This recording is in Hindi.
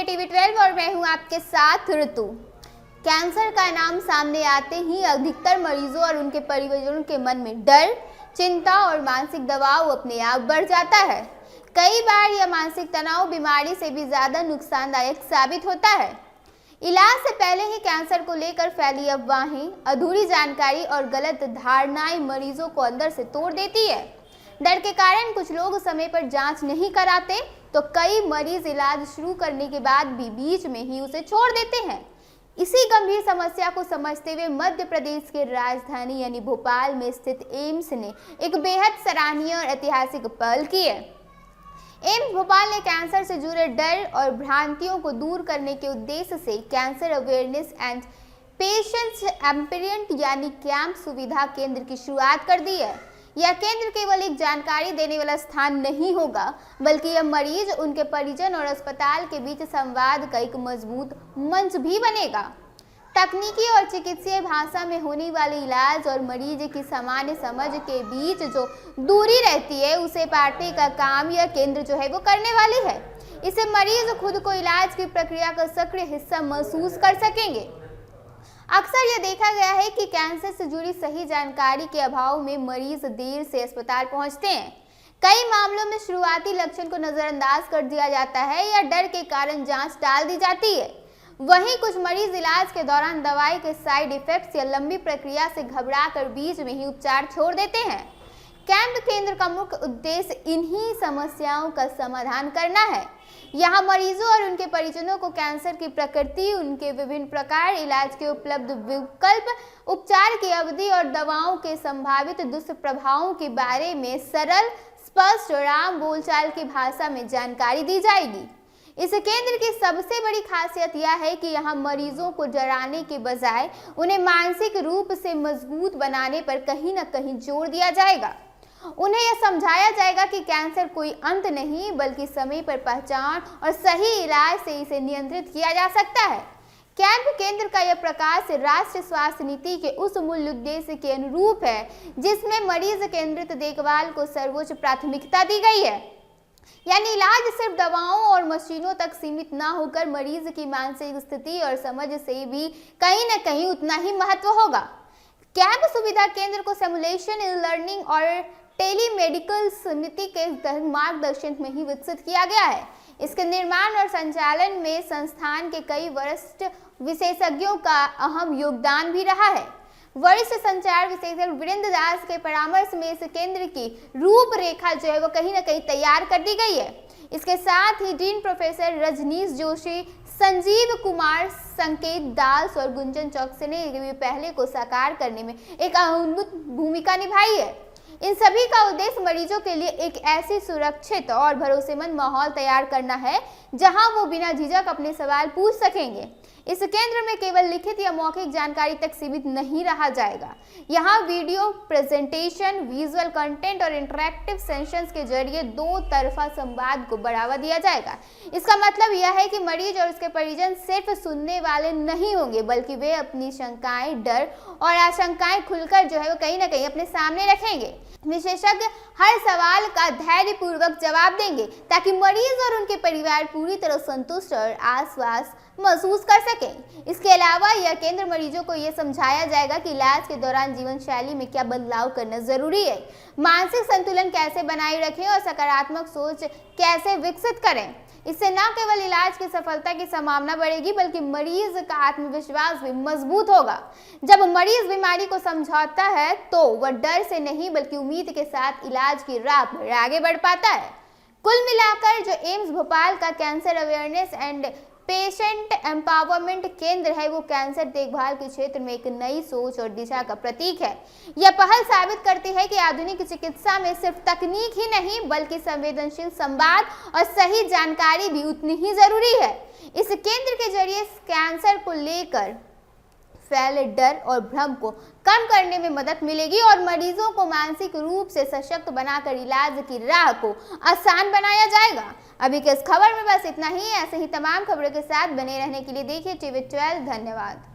टीवी 12 और मैं हूं आपके साथ ऋतु। कैंसर का नाम सामने आते ही अधिकतर मरीजों और उनके परिवारों के मन में डर, चिंता और मानसिक दबाव अपने आप बढ़ जाता है। कई बार यह मानसिक तनाव बीमारी से भी ज्यादा नुकसानदायक साबित होता है। इलाज से पहले ही कैंसर को लेकर फैली अफवाहें, अधूरी जानकारी और गलत धारणाएं मरीजों को अंदर से तोड़ देती है। डर के कारण कुछ लोग समय पर जांच नहीं कराते, तो कई मरीज इलाज शुरू करने के बाद भी बीच में ही उसे छोड़ देते हैं। इसी गंभीर समस्या को समझते हुए मध्य प्रदेश के राजधानी यानी भोपाल में स्थित एम्स ने एक बेहद सराहनीय और ऐतिहासिक पहल की है। एम्स भोपाल ने कैंसर से जुड़े डर और भ्रांतियों को दूर करने के उद्देश्य से cancer awareness and patients empowerment यानी कैंप सुविधा केंद्र की शुरुआत कर दी है। यह केंद्र केवल एक जानकारी देने वाला स्थान नहीं होगा, बल्कि यह मरीज, उनके परिजन और अस्पताल के बीच संवाद का एक मजबूत मंच भी बनेगा। तकनीकी और चिकित्सीय भाषा में होने वाले इलाज और मरीज की सामान्य समझ के बीच जो दूरी रहती है, उसे पाटने का काम यह केंद्र जो है वो करने वाली है। इससे मरीज खुद को इलाज की प्रक्रिया का सक्रिय हिस्सा महसूस कर सकेंगे। अक्सर यह देखा गया है कि कैंसर से जुड़ी सही जानकारी के अभाव में मरीज देर से अस्पताल पहुंचते हैं। कई मामलों में शुरुआती लक्षण को नजरअंदाज कर दिया जाता है या डर के कारण जांच टाल दी जाती है। वहीं कुछ मरीज इलाज के दौरान दवाई के साइड इफेक्ट्स या लंबी प्रक्रिया से घबराकर बीच में ही उपचार छोड़ देते हैं। कैंप केंद्र का मुख्य उद्देश्य इन्हीं समस्याओं का समाधान करना है। यहाँ मरीजों और उनके परिजनों को कैंसर की प्रकृति, उनके विभिन्न प्रकार, इलाज के उपलब्ध विकल्प, उपचार की अवधि और दवाओं के संभावित दुष्प्रभावों के बारे में सरल, स्पष्ट और आम बोलचाल की भाषा में जानकारी दी जाएगी। इस केंद्र की सबसे बड़ी खासियत यह है कि यहाँ मरीजों को डराने के बजाय उन्हें मानसिक रूप से मजबूत बनाने पर कहीं न कहीं जोर दिया जाएगा। उन्हें यह समझाया जाएगा कि कैंसर कोई अंत नहीं, बल्कि समय पर पहचान और सही इलाज से इसे नियंत्रित किया जा सकता है। कैंप केंद्र का यह प्रकाश राष्ट्रीय स्वास्थ्य नीति के उस मूल उद्देश्य के अनुरूप है, जिसमें मरीज केंद्रित देखभाल को सर्वोच्च प्राथमिकता दी गई है। यानी इलाज सिर्फ दवाओं और मशीनों तक सीमित न होकर मरीज की मानसिक स्थिति और समझ से भी कहीं न कहीं उतना ही महत्व होगा। कैंप सुविधा केंद्र को सिमुलेशन, लर्निंग और टेलीमेडिकल समिति के मार्गदर्शन में ही विकसित किया गया है। इसके निर्माण और संचालन में संस्थान के कई वरिष्ठ विशेषज्ञों का अहम योगदान भी रहा है। वरिष्ठ संचार विशेषज्ञ वीरेंद्र दास के परामर्श में इस केंद्र की रूपरेखा जो है वो कहीं ना कहीं तैयार कर दी गई है। इसके साथ ही डीन प्रोफेसर रजनीश जोशी, संजीव कुमार, संकेत दास और गुंजन चौकसी ने पहले को साकार करने में एक अद्भुत भूमिका निभाई है। इन सभी का उद्देश्य मरीजों के लिए एक ऐसी सुरक्षित और भरोसेमंद माहौल तैयार करना है, जहां वो बिना झिझक अपने सवाल पूछ सकेंगे। इस केंद्र में केवल लिखित या मौखिक जानकारी तक सीमित नहीं रहा जाएगा। यहाँ वीडियो प्रेजेंटेशन, विजुअल कंटेंट और इंटरैक्टिव सेशंस के जरिए दो तरफा संवाद को बढ़ावा दिया जाएगा। इसका मतलब यह है कि मरीज और उसके परिजन सिर्फ सुनने वाले नहीं होंगे, बल्कि वे अपनी शंकाएं, डर और आशंकाएं खुलकर जो है वो कहीं ना कहीं अपने सामने रखेंगे। विशेषज्ञ हर सवाल का धैर्यपूर्वक जवाब देंगे, ताकि मरीज और उनके परिवार पूरी तरह संतुष्ट और आश्वास महसूस कर सकें। इसके अलावा यह केंद्र मरीजों को यह समझाया जाएगा कि इलाज के दौरान जीवन शैली में क्या बदलाव करना जरूरी है, मानसिक संतुलन कैसे बनाए रखें और सकारात्मक सोच कैसे विकसित करें। इससे न केवल इलाज की सफलता की संभावना बढ़ेगी, बल्कि मरीज का आत्मविश्वास भी मजबूत होगा। जब मरीज बीमारी को समझौता है, तो वह डर से नहीं बल्कि उम्मीद के साथ इलाज की राह पर आगे बढ़ पाता है। कुल मिलाकर जो एम्स भोपाल का cancer awareness and patient empowerment केंद्र है, वो कैंसर देखभाल के क्षेत्र में एक नई सोच और दिशा का प्रतीक है। यह पहल साबित करती है कि आधुनिक चिकित्सा में सिर्फ तकनीक ही नहीं, बल्कि संवेदनशील संवाद और सही जानकारी भी उतनी ही जरूरी है। इस केंद्र के जरिए कैंसर को लेकर फैले डर और भ्रम को कम करने में मदद मिलेगी और मरीजों को मानसिक रूप से सशक्त बनाकर इलाज की राह को आसान बनाया जाएगा। अभी के इस खबर में बस इतना ही। ऐसे ही तमाम खबरों के साथ बने रहने के लिए देखिए टीवी 12। धन्यवाद।